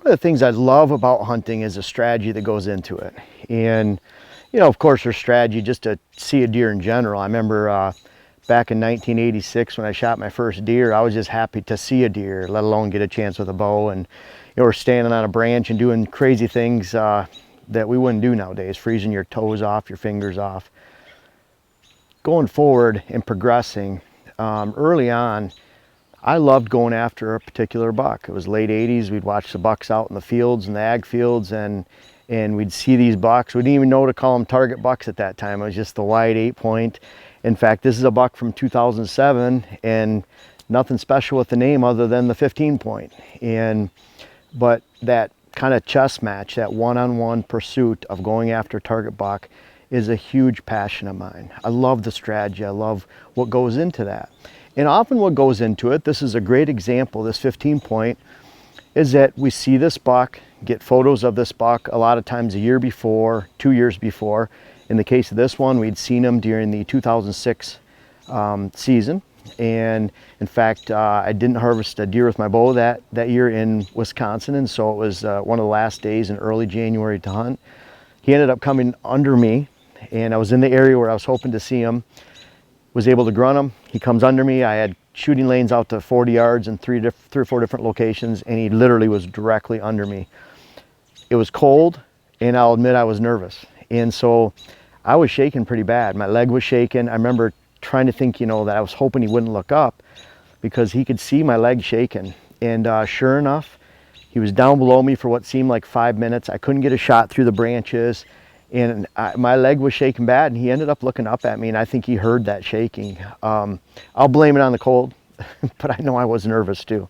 One of the things I love about hunting is the strategy that goes into it. And, of course, there's strategy just to see a deer in general. I remember back in 1986 when I shot my first deer, I was just happy to see a deer, let alone get a chance with a bow. And we're standing on a branch and doing crazy things that we wouldn't do nowadays, freezing your toes off, your fingers off. Going forward and progressing, early on, I loved going after a particular buck. It was late 80s. We'd watch the bucks out in the fields and the ag fields, and we'd see these bucks. We didn't even know to call them target bucks at that time. It was just the wide 8-point. In fact, this is a buck from 2007, and nothing special with the name other than the 15-point. But that kind of chess match, that one-on-one pursuit of going after a target buck, is a huge passion of mine. I love the strategy. I love what goes into that. And often what goes into it, this is a great example, this 15-point, is that we see this buck, get photos of this buck a lot of times a year before, 2 years before. In the case of this one, we'd seen him during the 2006 season. And in fact, I didn't harvest a deer with my bow that year in Wisconsin, and so it was one of the last days in early January to hunt. He ended up coming under me, and I was in the area where I was hoping to see him. Was able to grunt him. He comes under me. I had shooting lanes out to 40 yards in three or four different locations, and he literally was directly under me. It was cold, and I'll admit I was nervous. And so I was shaking pretty bad. My leg was shaking. I remember trying to think, that I was hoping he wouldn't look up because he could see my leg shaking. And sure enough, he was down below me for what seemed like 5 minutes. I couldn't get a shot through the branches. And my leg was shaking bad, and he ended up looking up at me, and I think he heard that shaking. I'll blame it on the cold, but I know I was nervous too.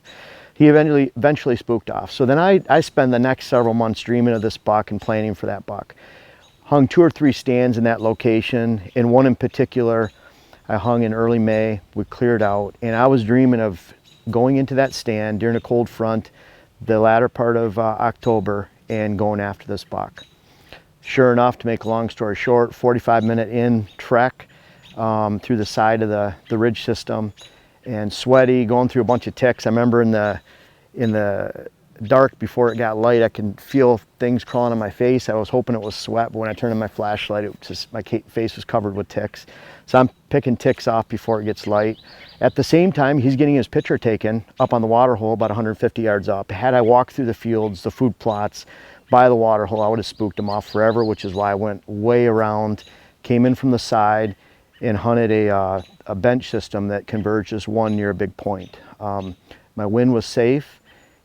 He eventually spooked off. So then I spend the next several months dreaming of this buck and planning for that buck. Hung 2 or 3 stands in that location, and one in particular I hung in early May. We cleared out, and I was dreaming of going into that stand during a cold front the latter part of October and going after this buck. Sure enough, to make a long story short, 45-minute in trek through the side of the ridge system, and sweaty, going through a bunch of ticks. I remember in the dark before it got light, I could feel things crawling on my face. I was hoping it was sweat, but when I turned on my flashlight, it was just, my face was covered with ticks. So I'm picking ticks off before it gets light. At the same time, he's getting his picture taken up on the water hole about 150 yards up. Had I walked through the fields, the food plots, by the water hole, I would have spooked him off forever, which is why I went way around, came in from the side, and hunted a bench system that converged as one near a big point. My wind was safe,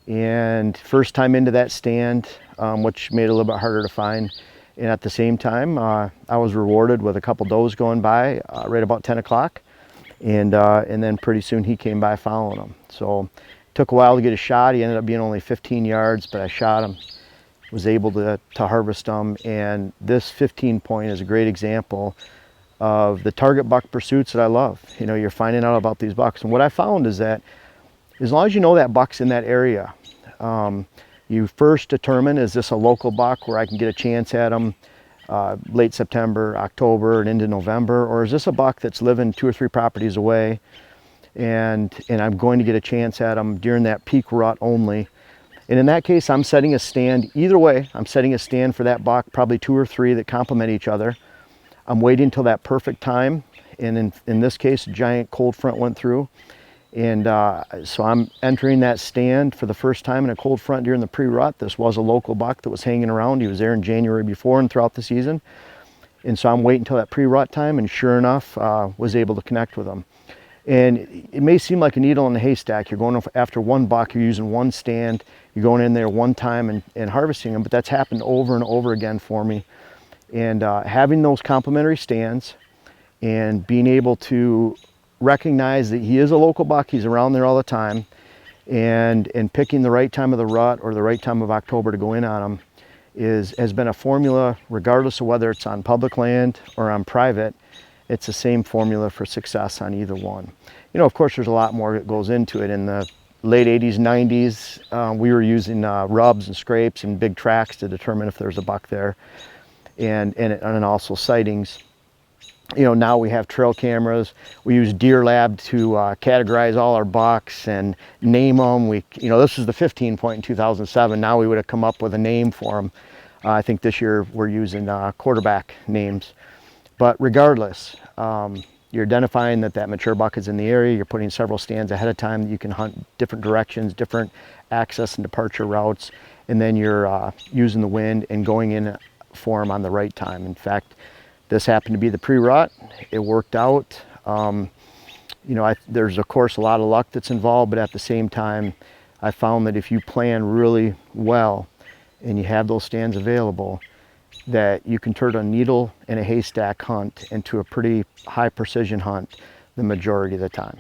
and first time into that stand, which made it a little bit harder to find. And at the same time, I was rewarded with a couple does going by right about 10 o'clock, and then pretty soon he came by following them. So it took a while to get a shot. He ended up being only 15 yards, but I shot him. Was able to harvest them, and this 15-point is a great example of the target buck pursuits that I love. You're finding out about these bucks, and what I found is that as long as you know that buck's in that area, you first determine, is this a local buck where I can get a chance at him late September, October, and into November, or is this a buck that's living 2 or 3 properties away, and I'm going to get a chance at him during that peak rut only. And in that case, I'm setting a stand. Either way, I'm setting a stand for that buck, probably 2 or 3 that complement each other. I'm waiting until that perfect time. And in this case, a giant cold front went through. And so I'm entering that stand for the first time in a cold front during the pre-rut. This was a local buck that was hanging around. He was there in January before and throughout the season. And so I'm waiting until that pre-rut time, and sure enough, was able to connect with him. And it may seem like a needle in a haystack. You're going after one buck, you're using one stand, you're going in there one time and harvesting them, but that's happened over and over again for me. And having those complementary stands and being able to recognize that he is a local buck, he's around there all the time, and picking the right time of the rut or the right time of October to go in on him has been a formula, regardless of whether it's on public land or on private. It's the same formula for success on either one. Of course, there's a lot more that goes into it. In the late 80s, 90s, we were using rubs and scrapes and big tracks to determine if there's a buck there, and also sightings. Now we have trail cameras. We use Deer Lab to categorize all our bucks and name them. This is the 15 point in 2007. Now we would have come up with a name for them. I think this year we're using quarterback names. But regardless, you're identifying that mature buck is in the area. You're putting several stands ahead of time that you can hunt different directions, different access and departure routes, and then you're using the wind and going in for them on the right time. In fact, this happened to be the pre-rut. It worked out. There's of course a lot of luck that's involved, but at the same time, I found that if you plan really well and you have those stands available, that you can turn a needle in a haystack hunt into a pretty high precision hunt the majority of the time.